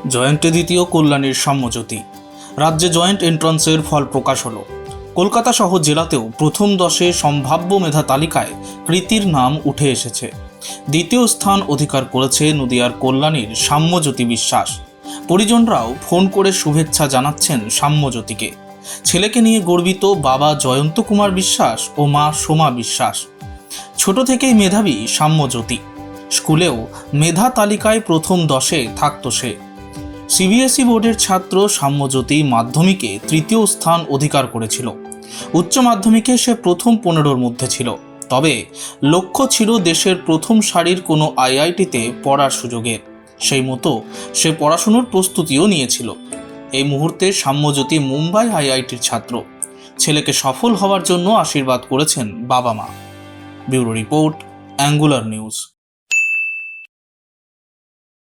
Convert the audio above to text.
জয়েন্টে দ্বিতীয় কল্যাণীর সাম্যজ্যোতি। রাজ্যে জয়েন্ট এন্ট্রান্সের ফল প্রকাশ হলো। কলকাতা সহ জেলাতেও প্রথম 10-এ সম্ভাব্য মেধা তালিকায় কৃতির নাম উঠে এসেছে। দ্বিতীয় স্থান অধিকার করেছে নদিয়ার কল্যাণীর সাম্যজ্যোতি বিশ্বাস। পরিজনরাও ফোন করে শুভেচ্ছা জানাচ্ছেন সাম্যজ্যোতিকে। ছেলেকে নিয়ে গর্বিত বাবা জয়ন্ত কুমার বিশ্বাস ও মা সোমা বিশ্বাস। ছোট থেকেই মেধাবী সাম্যজ্যোতি। স্কুলেও মেধা তালিকায় প্রথম 10-এ থাকত সে। সিবিএসই বোর্ডের ছাত্র সাম্যজ্যোতি মাধ্যমিকে তৃতীয় স্থান অধিকার করেছিল। উচ্চ মাধ্যমিকে সে প্রথম 15-র মধ্যে ছিল। তবে লক্ষ্য ছিল দেশের প্রথম সারির কোনো আইআইটিতে পড়ার সুযোগের। সেই মতো সে পড়াশুনোর প্রস্তুতিও নিয়েছিল। এই মুহূর্তে সাম্যজ্যোতি মুম্বাই আইআইটির ছাত্র। ছেলেকে সফল হওয়ার জন্য আশীর্বাদ করেছেন বাবা মা। Bureau report, angular news.